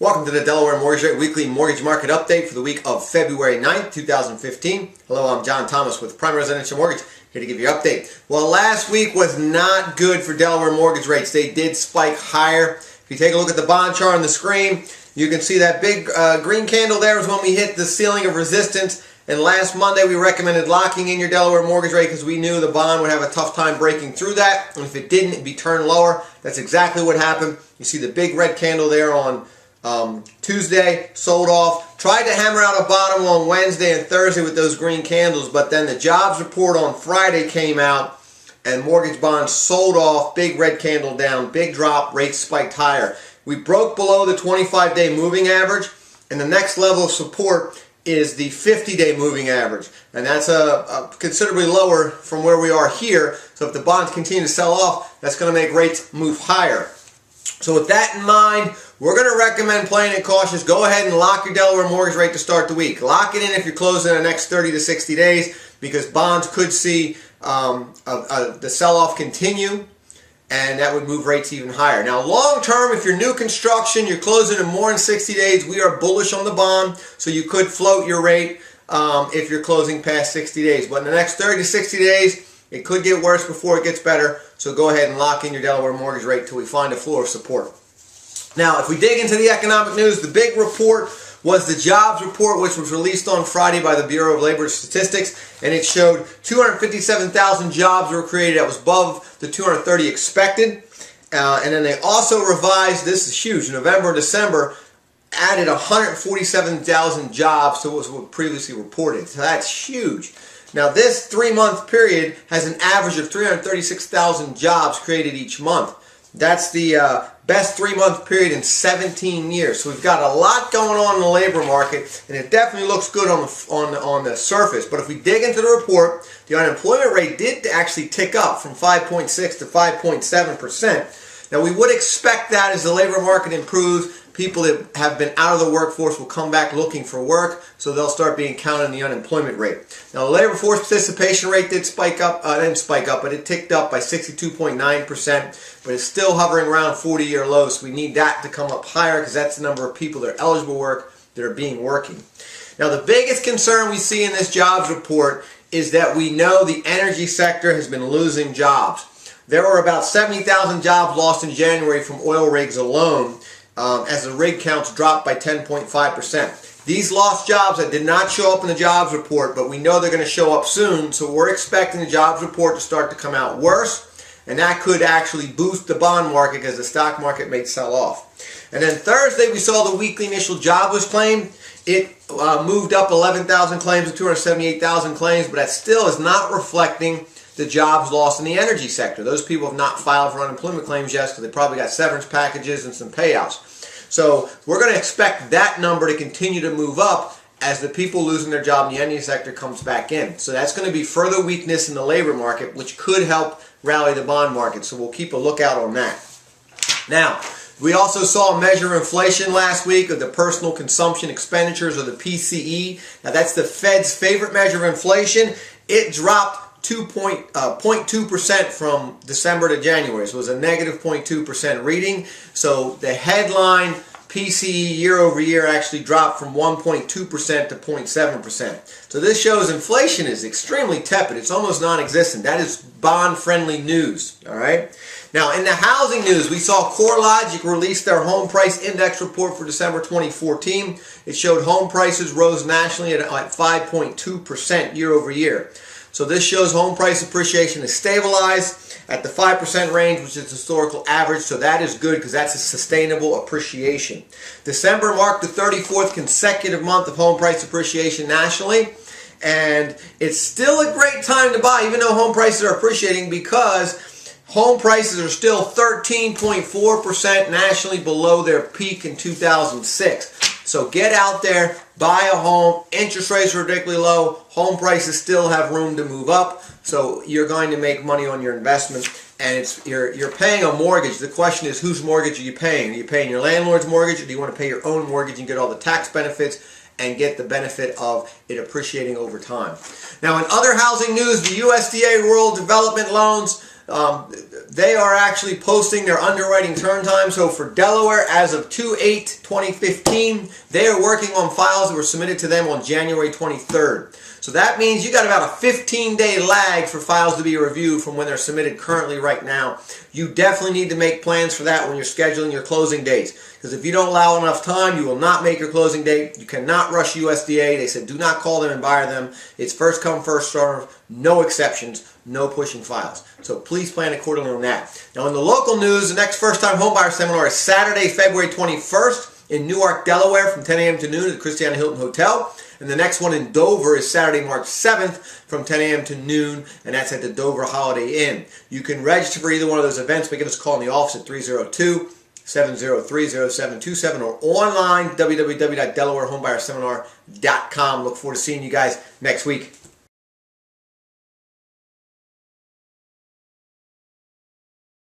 Welcome to the Delaware Mortgage Rate Weekly Mortgage Market Update for the week of February 9th, 2015. Hello, I'm John Thomas with Prime Residential Mortgage, here to give you an update. Well, last week was not good for Delaware mortgage rates. They did spike higher. If you take a look at the bond chart on the screen, you can see that big green candle there is when we hit the ceiling of resistance. And last Monday, we recommended locking in your Delaware mortgage rate because we knew the bond would have a tough time breaking through that. And if it didn't, it'd be turned lower. That's exactly what happened. You see the big red candle there on Tuesday, sold off. Tried to hammer out a bottom on Wednesday and Thursday with those green candles, but then the jobs report on Friday came out and mortgage bonds sold off. Big red candle down, big drop, rates spiked higher. We broke below the 25-day moving average, and the next level of support is the 50-day moving average, and that's considerably lower from where we are here. So if the bonds continue to sell off, that's going to make rates move higher. So with that in mind, we're going to recommend playing it cautious. Go ahead and lock your Delaware mortgage rate to start the week. Lock it in if you're closing in the next 30 to 60 days because bonds could see the sell-off continue, and that would move rates even higher. Now, long term, if you're new construction, you're closing in more than 60 days, we are bullish on the bond, so you could float your rate if you're closing past 60 days. But in the next 30 to 60 days, it could get worse before it gets better, so go ahead and lock in your Delaware mortgage rate until we find a floor of support. Now, if we dig into the economic news, the big report was the jobs report, which was released on Friday by the Bureau of Labor Statistics, and it showed 257,000 jobs were created. That was above the 230 expected. And then they also revised, this is huge, November and December, added 147,000 jobs to what was previously reported. So that's huge. Now, this 3-month period has an average of 336,000 jobs created each month. That's the best 3-month period in 17 years. So we've got a lot going on in the labor market, and it definitely looks good on the surface. But if we dig into the report, the unemployment rate did actually tick up from 5.6 to 5.7%. Now, we would expect that as the labor market improves, people that have been out of the workforce will come back looking for work, so they'll start being counted in the unemployment rate. Now, the labor force participation rate did spike up, didn't spike up, but it ticked up by 62.9%, but it's still hovering around 40-year lows, so we need that to come up higher because that's the number of people that are eligible to work that are being working. Now, the biggest concern we see in this jobs report is that we know the energy sector has been losing jobs. There were about 70,000 jobs lost in January from oil rigs alone, as the rig counts dropped by 10.5%. These lost jobs that did not show up in the jobs report, but we know they're going to show up soon, so we're expecting the jobs report to start to come out worse, and that could actually boost the bond market because the stock market may sell off. And then Thursday, we saw the weekly initial jobless claim. It moved up 11,000 claims to 278,000 claims, but that still is not reflecting the jobs lost in the energy sector. Those people have not filed for unemployment claims yet because they probably got severance packages and some payouts. So we're going to expect that number to continue to move up as the people losing their job in the energy sector comes back in. So that's going to be further weakness in the labor market, which could help rally the bond market. So we'll keep a lookout on that. Now, we also saw a measure of inflation last week of the personal consumption expenditures, or the PCE. Now, that's the Fed's favorite measure of inflation. It dropped 0.2% from December to January. So it was a negative 0.2% reading. So the headline PCE year over year actually dropped from 1.2% to 0.7%. So this shows inflation is extremely tepid. It's almost non-existent. That is bond-friendly news. All right. Now, in the housing news, we saw CoreLogic release their home price index report for December 2014. It showed home prices rose nationally at 5.2% year over year. So this shows home price appreciation is stabilized at the 5% range, which is historical average. So that is good because that's a sustainable appreciation. December marked the 34th consecutive month of home price appreciation nationally. And it's still a great time to buy, even though home prices are appreciating, because home prices are still 13.4% nationally below their peak in 2006. So get out there, buy a home. Interest rates are ridiculously low. Home prices still have room to move up. So you're going to make money on your investment. And you're paying a mortgage. The question is, whose mortgage are you paying? Are you paying your landlord's mortgage, or do you want to pay your own mortgage and get all the tax benefits and get the benefit of it appreciating over time? Now, in other housing news, the USDA rural development loans They are actually posting their underwriting turn time. So for Delaware, as of 2/8/2015, they are working on files that were submitted to them on January 23rd. So that means you got about a 15-day lag for files to be reviewed from when they're submitted currently right now. You definitely need to make plans for that when you're scheduling your closing dates. Because if you don't allow enough time, you will not make your closing date. You cannot rush USDA. They said do not call them and buy them. It's first come, first serve. No exceptions. No pushing files. So please plan accordingly on that. Now in the local news, the next first-time homebuyer seminar is Saturday, February 21st in Newark, Delaware from 10 a.m. to noon at the Christiana Hilton Hotel. And the next one in Dover is Saturday, March 7th from 10 a.m. to noon, and that's at the Dover Holiday Inn. You can register for either one of those events by giving us a call in the office at 302-703-0727 or online, www.delawarehomebuyerSeminar.com. Look forward to seeing you guys next week.